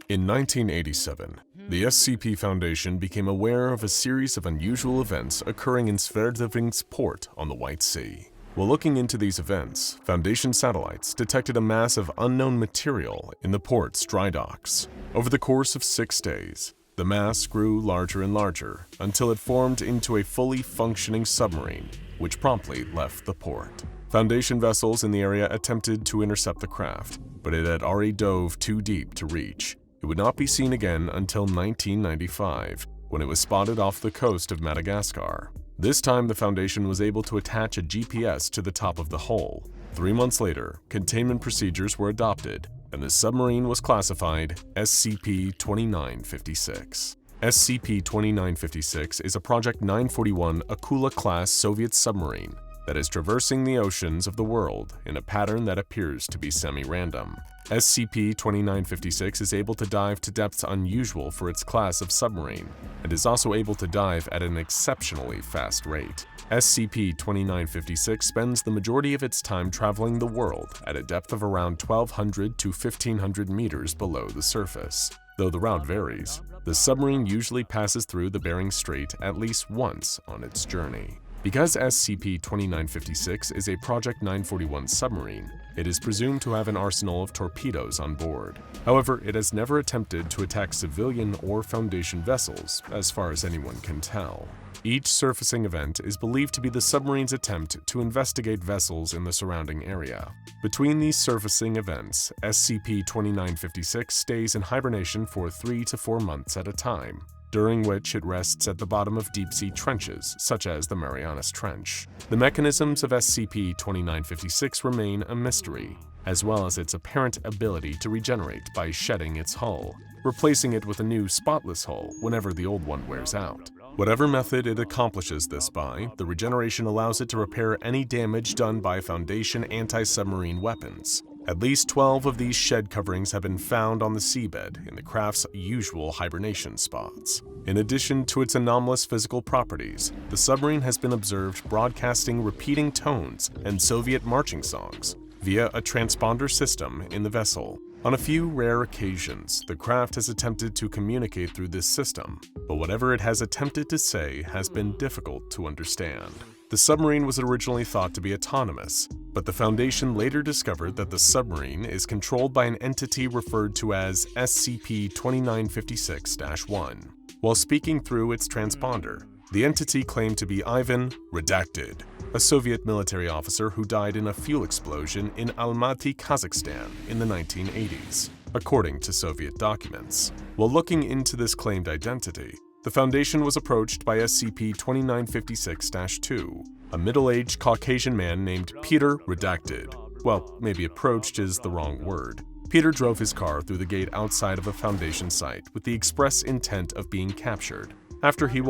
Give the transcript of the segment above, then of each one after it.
In 1987, the SCP Foundation became aware of a series of unusual events occurring in Sverdlovsk's port on the White Sea. While looking into these events, Foundation satellites detected a mass of unknown material in the port's dry docks. Over the course of 6 days, the mass grew larger and larger until it formed into a fully functioning submarine, which promptly left the port. Foundation vessels in the area attempted to intercept the craft, but it had already dove too deep to reach. It would not be seen again until 1995, when it was spotted off the coast of Madagascar. This time, the Foundation was able to attach a GPS to the top of the hull. 3 months later, containment procedures were adopted, and the submarine was classified SCP-2956. SCP-2956 is a Project 941 Akula-class Soviet submarine that is traversing the oceans of the world in a pattern that appears to be semi-random. SCP-2956 is able to dive to depths unusual for its class of submarine, and is also able to dive at an exceptionally fast rate. SCP-2956 spends the majority of its time traveling the world at a depth of around 1,200 to 1,500 meters below the surface. Though the route varies, the submarine usually passes through the Bering Strait at least once on its journey. Because SCP-2956 is a Project 941 submarine, it is presumed to have an arsenal of torpedoes on board. However, it has never attempted to attack civilian or Foundation vessels, as far as anyone can tell. Each surfacing event is believed to be the submarine's attempt to investigate vessels in the surrounding area. Between these surfacing events, SCP-2956 stays in hibernation for 3 to 4 months at a time, during which it rests at the bottom of deep-sea trenches, such as the Marianas Trench. The mechanisms of SCP-2956 remain a mystery, as well as its apparent ability to regenerate by shedding its hull, replacing it with a new spotless hull whenever the old one wears out. Whatever method it accomplishes this by, the regeneration allows it to repair any damage done by Foundation anti-submarine weapons. At least 12 of these shed coverings have been found on the seabed in the craft's usual hibernation spots. In addition to its anomalous physical properties, the submarine has been observed broadcasting repeating tones and Soviet marching songs via a transponder system in the vessel. On a few rare occasions, the craft has attempted to communicate through this system, but whatever it has attempted to say has been difficult to understand. The submarine was originally thought to be autonomous, but the Foundation later discovered that the submarine is controlled by an entity referred to as SCP-2956-1. While speaking through its transponder, the entity claimed to be Ivan Redacted, a Soviet military officer who died in a fuel explosion in Almaty, Kazakhstan in the 1980s, according to Soviet documents. While looking into this claimed identity, the Foundation was approached by SCP-2956-2, a middle-aged Caucasian man named Peter Redacted. Well, maybe approached is the wrong word. Peter drove his car through the gate outside of a Foundation site with the express intent of being captured. After he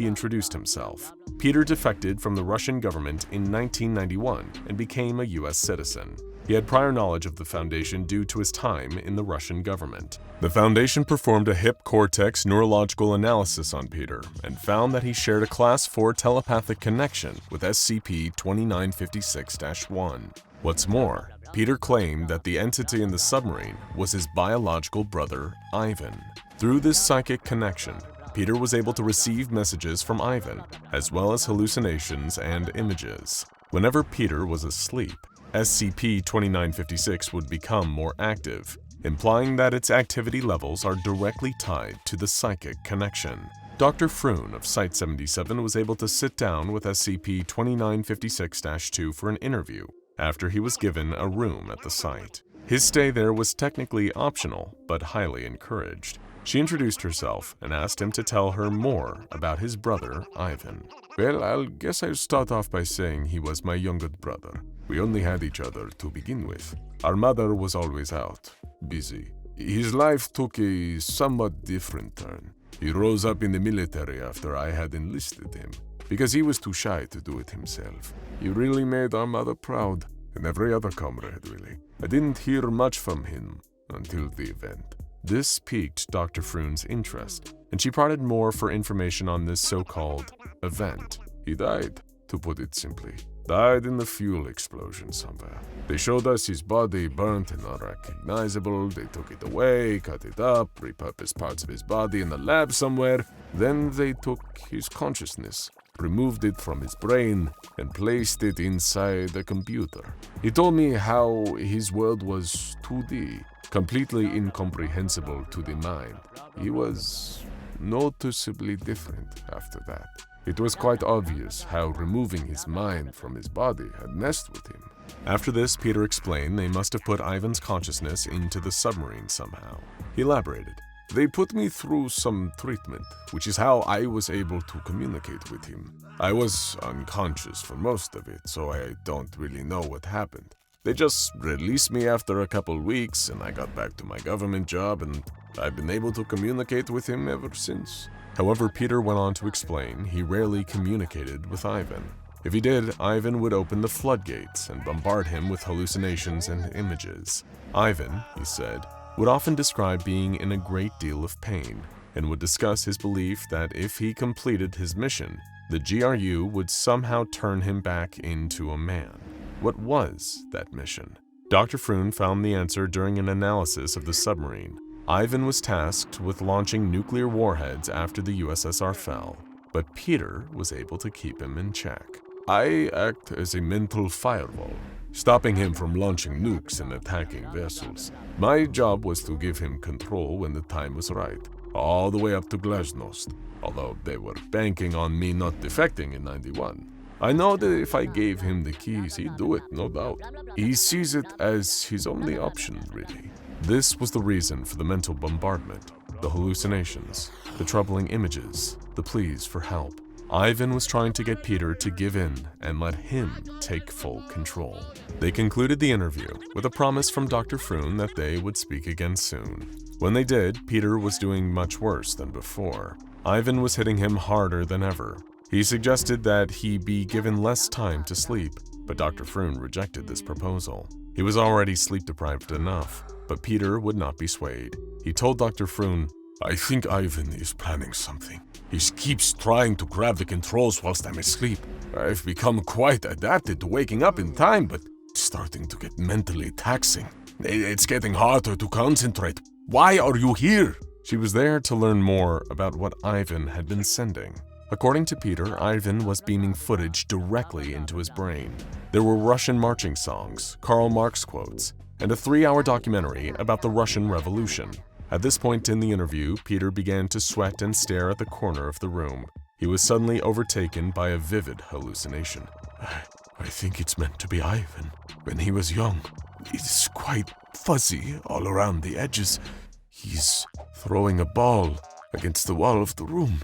introduced himself. Peter defected from the Russian government in 1991 and became a U.S. citizen. He had prior knowledge of the Foundation due to his time in the Russian government. The Foundation performed a hip cortex neurological analysis on Peter and found that he shared a Class 4 telepathic connection with SCP-2956-1. What's more, Peter claimed that the entity in the submarine was his biological brother, Ivan. Through this psychic connection, Peter was able to receive messages from Ivan, as well as hallucinations and images. Whenever Peter was asleep, SCP-2956 would become more active, implying that its activity levels are directly tied to the psychic connection. Dr. Froon of Site-77 was able to sit down with SCP-2956-2 for an interview after he was given a room at the site. His stay there was technically optional, but highly encouraged. She introduced herself and asked him to tell her more about his brother, Ivan. Well, I guess I'll start off by saying he was my younger brother. We only had each other to begin with. Our mother was always out, busy. His life took a somewhat different turn. He rose up in the military after I had enlisted him, because he was too shy to do it himself. He really made our mother proud, and every other comrade, really. I didn't hear much from him until the event. This piqued Dr. Froon's interest, and she prodded more for information on this so-called event. He died, to put it simply. Died in the fuel explosion somewhere. They showed us his body burnt and unrecognizable. They took it away, cut it up, repurposed parts of his body in the lab somewhere. Then they took his consciousness, removed it from his brain, and placed it inside a computer. He told me how his world was 2D, completely incomprehensible to the mind. He was noticeably different after that. It was quite obvious how removing his mind from his body had messed with him. After this, Peter explained they must have put Ivan's consciousness into the submarine somehow. He elaborated. They put me through some treatment, which is how I was able to communicate with him. I was unconscious for most of it, so I don't really know what happened. They just released me after a couple weeks, and I got back to my government job, and I've been able to communicate with him ever since. However, Peter went on to explain he rarely communicated with Ivan. If he did, Ivan would open the floodgates and bombard him with hallucinations and images. Ivan, he said, would often describe being in a great deal of pain and would discuss his belief that if he completed his mission, the GRU would somehow turn him back into a man. What was that mission? Dr. Froon found the answer during an analysis of the submarine. Ivan was tasked with launching nuclear warheads after the USSR fell, but Peter was able to keep him in check. I act as a mental firewall, stopping him from launching nukes and attacking vessels. My job was to give him control when the time was right, all the way up to Glasnost, although they were banking on me not defecting in '91. I know that if I gave him the keys, he'd do it, no doubt. He sees it as his only option, really. This was the reason for the mental bombardment, the hallucinations, the troubling images, the pleas for help. Ivan was trying to get Peter to give in and let him take full control. They concluded the interview with a promise from Dr. Froon that they would speak again soon. When they did, Peter was doing much worse than before. Ivan was hitting him harder than ever. He suggested that he be given less time to sleep, but Dr. Froon rejected this proposal. He was already sleep-deprived enough, but Peter would not be swayed. He told Dr. Froon, I think Ivan is planning something. He keeps trying to grab the controls whilst I'm asleep. I've become quite adapted to waking up in time, but it's starting to get mentally taxing. It's getting harder to concentrate. Why are you here? She was there to learn more about what Ivan had been sending. According to Peter, Ivan was beaming footage directly into his brain. There were Russian marching songs, Karl Marx quotes, and a 3-hour documentary about the Russian Revolution. At this point in the interview, Peter began to sweat and stare at the corner of the room. He was suddenly overtaken by a vivid hallucination. I think it's meant to be Ivan. When he was young, it's quite fuzzy all around the edges. He's throwing a ball against the wall of the room.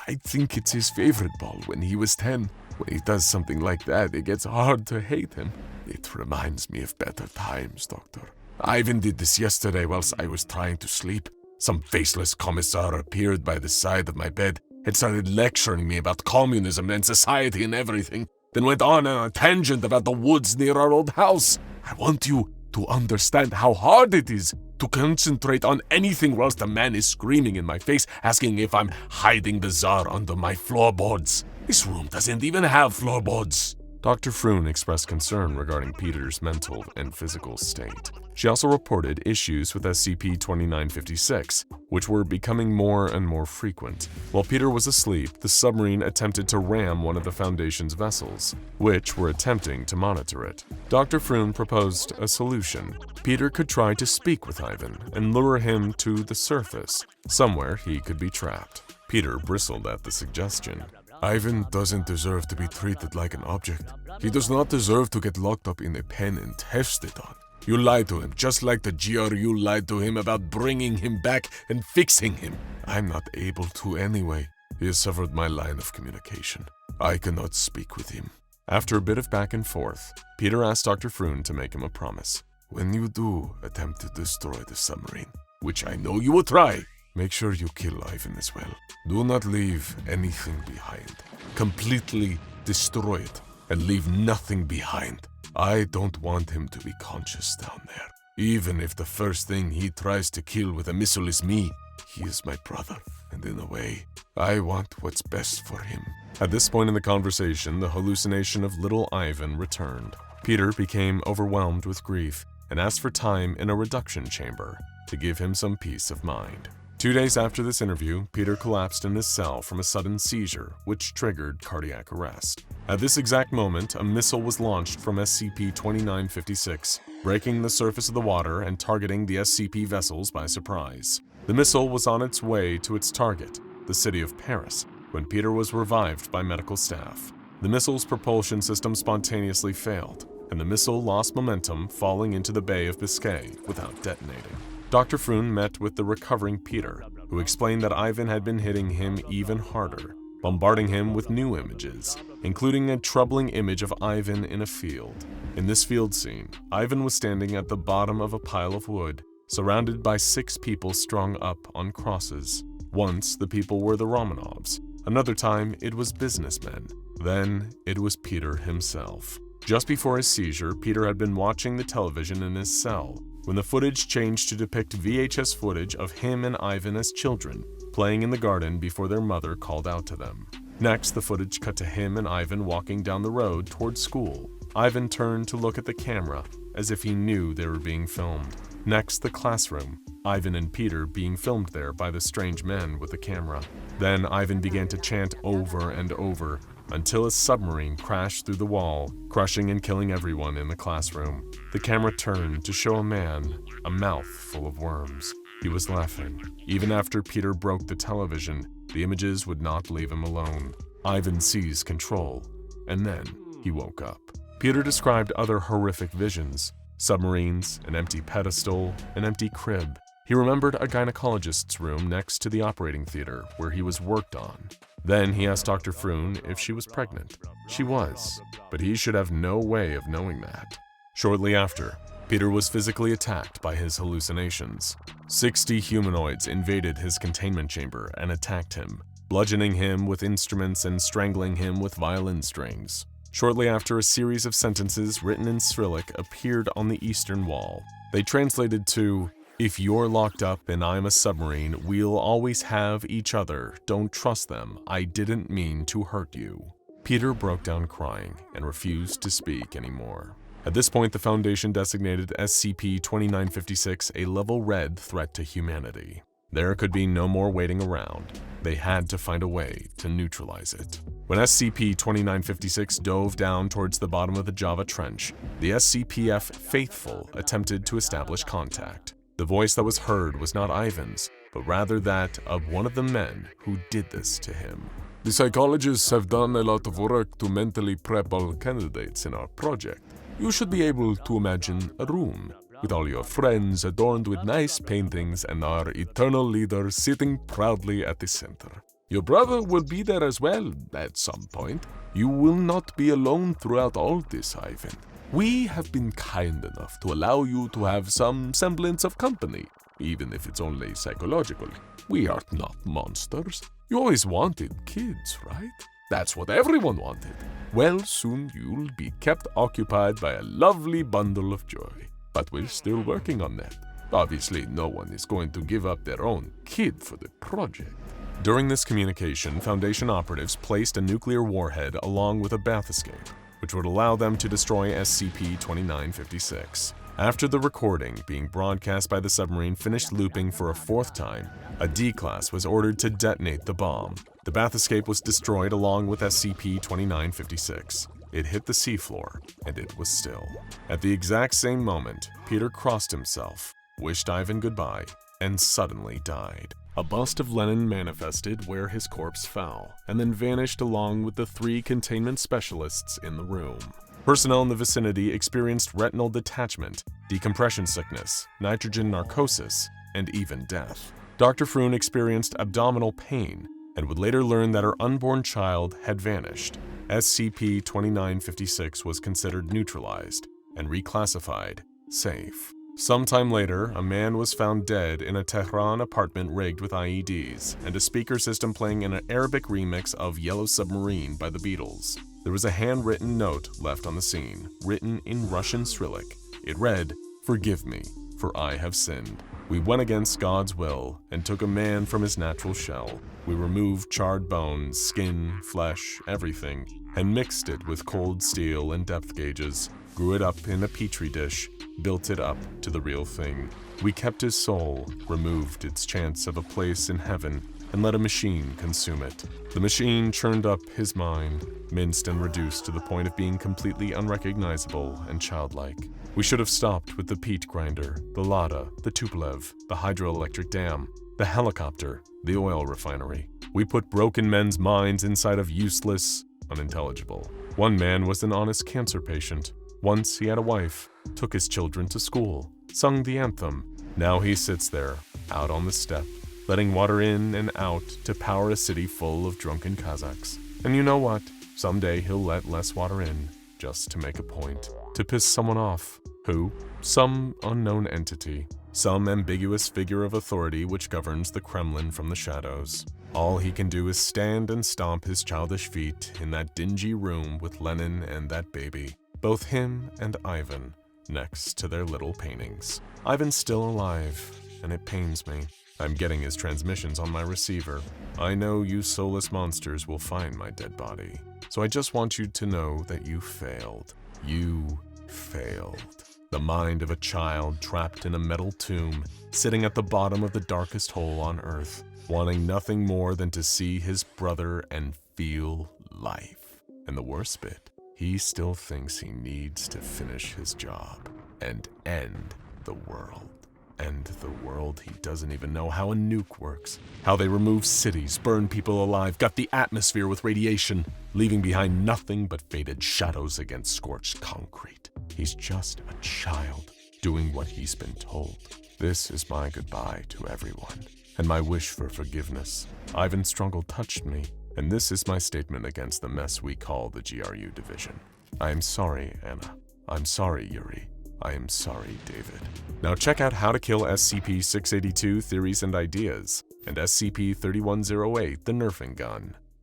I think it's his favorite ball when he was 10. When he does something like that, it gets hard to hate him. It reminds me of better times, Doctor. Ivan did this yesterday whilst I was trying to sleep. Some faceless commissar appeared by the side of my bed and started lecturing me about communism and society and everything, then went on a tangent about the woods near our old house. I want you to understand how hard it is to concentrate on anything whilst a man is screaming in my face, asking if I'm hiding the Tsar under my floorboards. This room doesn't even have floorboards. Dr. Froon expressed concern regarding Peter's mental and physical state. She also reported issues with SCP-2956, which were becoming more and more frequent. While Peter was asleep, the submarine attempted to ram one of the Foundation's vessels, which were attempting to monitor it. Dr. Froon proposed a solution. Peter could try to speak with Ivan and lure him to the surface. Somewhere he could be trapped. Peter bristled at the suggestion. Ivan doesn't deserve to be treated like an object. He does not deserve to get locked up in a pen and tested on. You lied to him, just like the GRU lied to him about bringing him back and fixing him. I'm not able to anyway. He has severed my line of communication. I cannot speak with him. After a bit of back and forth, Peter asked Dr. Froon to make him a promise. When you do attempt to destroy the submarine, which I know you will try, make sure you kill Ivan as well. Do not leave anything behind. Completely destroy it and leave nothing behind. I don't want him to be conscious down there. Even if the first thing he tries to kill with a missile is me, he is my brother, and in a way, I want what's best for him. At this point in the conversation, the hallucination of little Ivan returned. Peter became overwhelmed with grief and asked for time in a reduction chamber to give him some peace of mind. 2 days after this interview, Peter collapsed in his cell from a sudden seizure, which triggered cardiac arrest. At this exact moment, a missile was launched from SCP-2956, breaking the surface of the water and targeting the SCP vessels by surprise. The missile was on its way to its target, the city of Paris, when Peter was revived by medical staff. The missile's propulsion system spontaneously failed, and the missile lost momentum, falling into the Bay of Biscay without detonating. Dr. Froon met with the recovering Peter, who explained that Ivan had been hitting him even harder, bombarding him with new images, including a troubling image of Ivan in a field. In this field scene, Ivan was standing at the bottom of a pile of wood, surrounded by 6 people strung up on crosses. Once, the people were the Romanovs. Another time, it was businessmen. Then, it was Peter himself. Just before his seizure, Peter had been watching the television in his cell, when the footage changed to depict VHS footage of him and Ivan as children, playing in the garden before their mother called out to them. Next, the footage cut to him and Ivan walking down the road towards school. Ivan turned to look at the camera, as if he knew they were being filmed. Next, the classroom, Ivan and Peter being filmed there by the strange men with the camera. Then Ivan began to chant over and over, until a submarine crashed through the wall, crushing and killing everyone in the classroom. The camera turned to show a man, a mouth full of worms. He was laughing. Even after Peter broke the television, the images would not leave him alone. Ivan seized control, and then he woke up. Peter described other horrific visions: submarines, an empty pedestal, an empty crib. He remembered a gynecologist's room next to the operating theater where he was worked on. Then he asked Dr. Froon if she was pregnant. She was, but he should have no way of knowing that. Shortly after, Peter was physically attacked by his hallucinations. 60 humanoids invaded his containment chamber and attacked him, bludgeoning him with instruments and strangling him with violin strings. Shortly after, a series of sentences written in Cyrillic appeared on the eastern wall. They translated to, "If you're locked up and I'm a submarine, we'll always have each other. Don't trust them. I didn't mean to hurt you." Peter broke down crying and refused to speak anymore. At this point, the Foundation designated SCP-2956 a level red threat to humanity. There could be no more waiting around. They had to find a way to neutralize it. When SCP-2956 dove down towards the bottom of the Java Trench, the SCPF faithful attempted to establish contact. The voice that was heard was not Ivan's, but rather that of one of the men who did this to him. The psychologists have done a lot of work to mentally prep all candidates in our project. You should be able to imagine a room with all your friends adorned with nice paintings and our eternal leader sitting proudly at the center. Your brother will be there as well at some point. You will not be alone throughout all this, Ivan. We have been kind enough to allow you to have some semblance of company, even if it's only psychological. We are not monsters. You always wanted kids, right? That's what everyone wanted. Well, soon you'll be kept occupied by a lovely bundle of joy. But we're still working on that. Obviously, no one is going to give up their own kid for the project. During this communication, Foundation operatives placed a nuclear warhead along with a bath escape, which would allow them to destroy SCP-2956. After the recording being broadcast by the submarine finished looping for a 4th time, a D-class was ordered to detonate the bomb. The bath escape was destroyed along with SCP-2956. It hit the seafloor, and it was still. At the exact same moment, Peter crossed himself, wished Ivan goodbye, and suddenly died. A bust of Lenin manifested where his corpse fell, and then vanished along with the 3 containment specialists in the room. Personnel in the vicinity experienced retinal detachment, decompression sickness, nitrogen narcosis, and even death. Dr. Froon experienced abdominal pain and would later learn that her unborn child had vanished. SCP-2956 was considered neutralized and reclassified safe. Sometime later, a man was found dead in a Tehran apartment rigged with IEDs and a speaker system playing an Arabic remix of Yellow Submarine by the Beatles. There was a handwritten note left on the scene, written in Russian Cyrillic. It read, "Forgive me. for I have sinned. We went against God's will and took a man from his natural shell. We removed charred bones, skin, flesh, everything, and mixed it with cold steel and depth gauges, grew it up in a petri dish, built it up to the real thing. We kept his soul, removed its chance of a place in heaven, and let a machine consume it. The machine churned up his mind, minced and reduced to the point of being completely unrecognizable and childlike. We should have stopped with the peat grinder, the Lada, the Tupolev, the hydroelectric dam, the helicopter, the oil refinery. We put broken men's minds inside of useless, unintelligible. One man was an honest cancer patient. Once he had a wife, took his children to school, sung the anthem. Now he sits there, out on the steppe, letting water in and out to power a city full of drunken Kazakhs. And you know what? Someday he'll let less water in, just to make a point, to piss someone off. Who? Some unknown entity, some ambiguous figure of authority which governs the Kremlin from the shadows. All he can do is stand and stomp his childish feet in that dingy room with Lenin and that baby, both him and Ivan, next to their little paintings. Ivan's still alive, and it pains me. I'm getting his transmissions on my receiver. I know you soulless monsters will find my dead body. So I just want you to know that you failed. You failed. The mind of a child trapped in a metal tomb, sitting at the bottom of the darkest hole on Earth, wanting nothing more than to see his brother and feel life. And the worst bit, he still thinks he needs to finish his job and end the world. End the world. He doesn't even know how a nuke works, how they remove cities, burn people alive, gut the atmosphere with radiation, leaving behind nothing but faded shadows against scorched concrete. He's just a child doing what he's been told. This is my goodbye to everyone, and my wish for forgiveness. Ivan Struggle touched me, and this is my statement against the mess we call the GRU division. I am sorry, Anna. I'm sorry, Yuri. I am sorry, David. Now check out How to Kill SCP-682 Theories and Ideas, and SCP-3108 The Nerfing Gun.